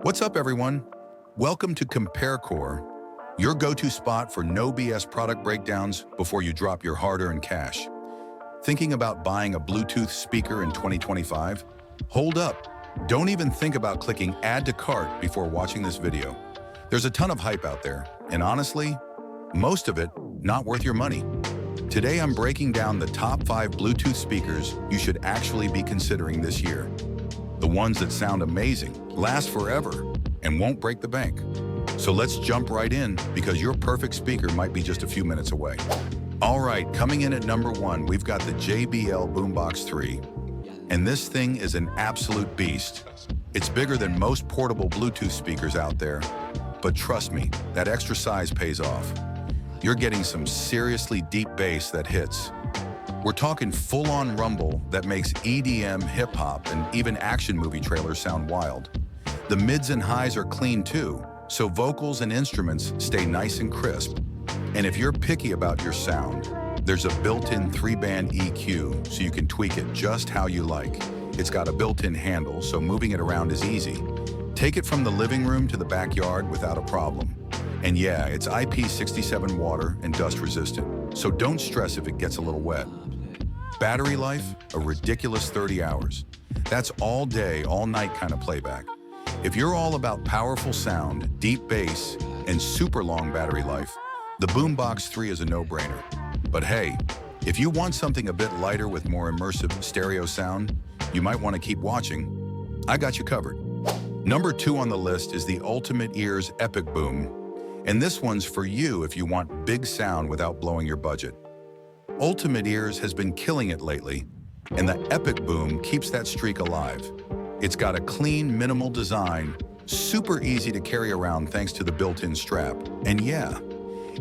What's up, everyone? Welcome to CompareCore, your go-to spot for no BS product breakdowns before you drop your hard-earned cash. Thinking about buying a Bluetooth speaker in 2025? Hold up. Don't even think about clicking Add to Cart before watching this video. There's a ton of hype out there, and honestly, most of it not worth your money. Today, I'm breaking down the top 5 Bluetooth speakers you should actually be considering this year. The ones that sound amazing, last forever, and won't break the bank. So let's jump right in, because your perfect speaker might be just a few minutes away. All right, coming in at number 1, we've got the JBL Boombox 3. And this thing is an absolute beast. It's bigger than most portable Bluetooth speakers out there, but trust me, that extra size pays off. You're getting some seriously deep bass that hits. We're talking full-on rumble that makes EDM, hip-hop, and even action movie trailers sound wild. The mids and highs are clean too, so vocals and instruments stay nice and crisp. And if you're picky about your sound, there's a built-in 3-band EQ, so you can tweak it just how you like. It's got a built-in handle, so moving it around is easy. Take it from the living room to the backyard without a problem. And yeah, it's IP67 water and dust resistant, so don't stress if it gets a little wet. Battery life, a ridiculous 30 hours. That's all day, all night kind of playback. If you're all about powerful sound, deep bass, and super long battery life, the Boombox 3 is a no-brainer. But hey, if you want something a bit lighter with more immersive stereo sound, you might want to keep watching. I got you covered. Number 2 on the list is the ultimate Ears EPICBOOM. And this one's for you if you want big sound without blowing your budget. Ultimate Ears has been killing it lately, and the EPICBOOM keeps that streak alive. It's got a clean, minimal design, super easy to carry around thanks to the built-in strap. And yeah,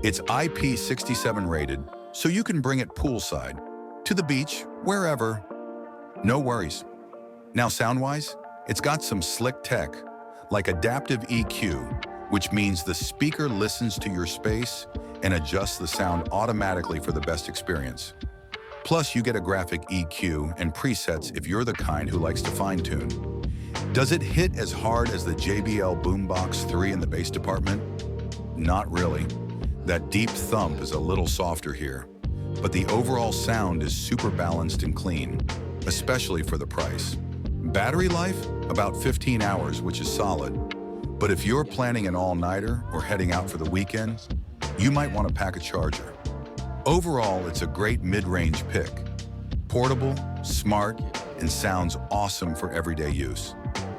it's IP67 rated, so you can bring it poolside, to the beach, wherever. No worries. Now sound-wise, it's got some slick tech, like adaptive EQ, which means the speaker listens to your space and adjusts the sound automatically for the best experience. Plus, you get a graphic EQ and presets if you're the kind who likes to fine-tune. Does it hit as hard as the JBL Boombox 3 in the bass department? Not really. That deep thump is a little softer here, but the overall sound is super balanced and clean, especially for the price. Battery life? About 15 hours, which is solid. But if you're planning an all-nighter or heading out for the weekend, you might want to pack a charger. Overall, it's a great mid-range pick. Portable, smart, and sounds awesome for everyday use.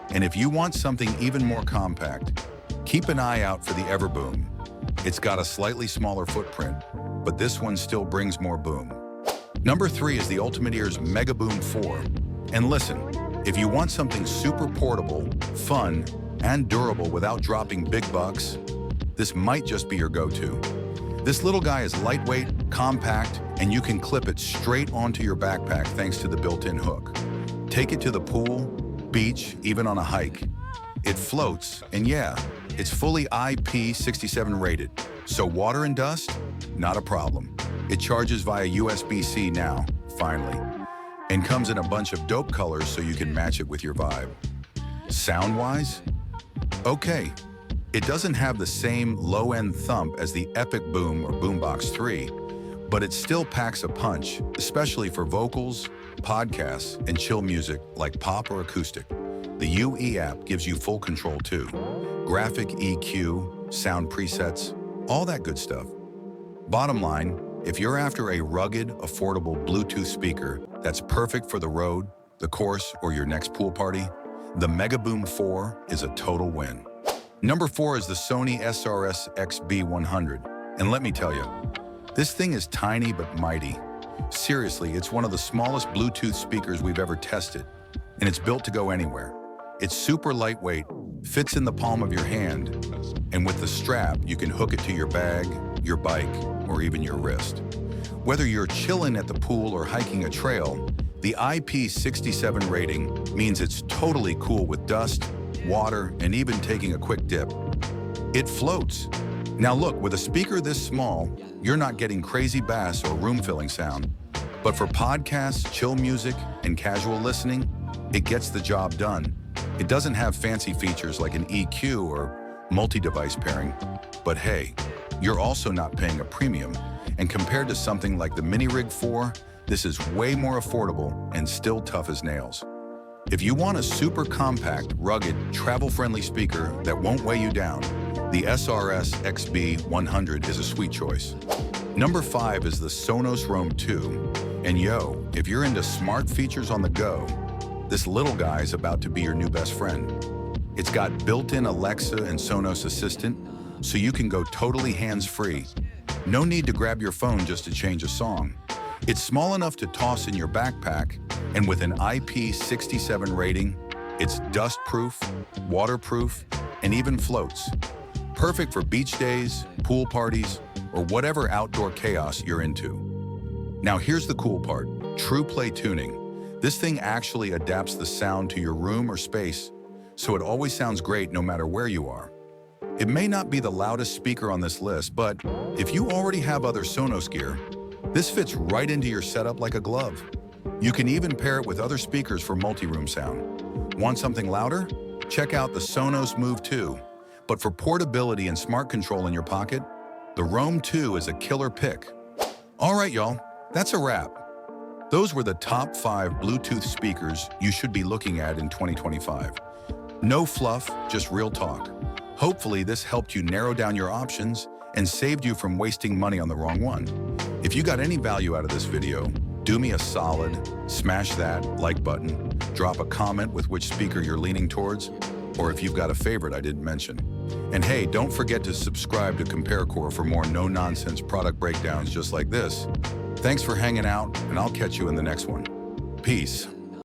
And if you want something even more compact, keep an eye out for the EverBoom. It's got a slightly smaller footprint, but this one still brings more boom. Number 3 is the Ultimate Ears MEGABOOM 4. And listen, if you want something super portable, fun, and durable without dropping big bucks, this might just be your go-to. This little guy is lightweight, compact, and you can clip it straight onto your backpack thanks to the built-in hook. Take it to the pool, beach, even on a hike. It floats, and yeah, it's fully IP67 rated, so water and dust, not a problem. It charges via USB-C now, finally, and comes in a bunch of dope colors so you can match it with your vibe. Sound-wise? Okay, it doesn't have the same low-end thump as the EPICBOOM or Boombox 3, but it still packs a punch, especially for vocals, podcasts, and chill music like pop or acoustic. The UE app gives you full control too. Graphic EQ, sound presets, all that good stuff. Bottom line, if you're after a rugged, affordable Bluetooth speaker that's perfect for the road, the course, or your next pool party, the MEGABOOM 4 is a total win. Number 4 is the Sony SRS-XB100. And let me tell you, this thing is tiny but mighty. Seriously, it's one of the smallest Bluetooth speakers we've ever tested, and it's built to go anywhere. It's super lightweight, fits in the palm of your hand, and with the strap, you can hook it to your bag, your bike, or even your wrist. Whether you're chilling at the pool or hiking a trail, the IP67 rating means it's totally cool with dust, water, and even taking a quick dip. It floats. Now look, with a speaker this small, you're not getting crazy bass or room-filling sound. But for podcasts, chill music, and casual listening, it gets the job done. It doesn't have fancy features like an EQ or multi-device pairing, but hey, you're also not paying a premium, and compared to something like the Mini Rig 4, this is way more affordable and still tough as nails. If you want a super compact, rugged, travel-friendly speaker that won't weigh you down, the SRS-XB100 is a sweet choice. Number 5 is the Sonos Roam 2, and yo, if you're into smart features on the go, this little guy is about to be your new best friend. It's got built-in Alexa and Sonos Assistant, so you can go totally hands-free. No need to grab your phone just to change a song. It's small enough to toss in your backpack, and with an IP67 rating, it's dust-proof, waterproof, and even floats. Perfect for beach days, pool parties, or whatever outdoor chaos you're into. Now here's the cool part, true play tuning. This thing actually adapts the sound to your room or space, so it always sounds great no matter where you are. It may not be the loudest speaker on this list, but if you already have other Sonos gear, this fits right into your setup like a glove. You can even pair it with other speakers for multi-room sound. Want something louder? Check out the Sonos Move 2. But for portability and smart control in your pocket, the Roam 2 is a killer pick. All right, y'all, that's a wrap. Those were the top 5 Bluetooth speakers you should be looking at in 2025. No fluff, just real talk. Hopefully this helped you narrow down your options and saved you from wasting money on the wrong one. If you got any value out of this video, do me a solid, smash that like button, drop a comment with which speaker you're leaning towards, or if you've got a favorite I didn't mention. And hey, don't forget to subscribe to CompareCore for more no-nonsense product breakdowns just like this. Thanks for hanging out, and I'll catch you in the next one. Peace.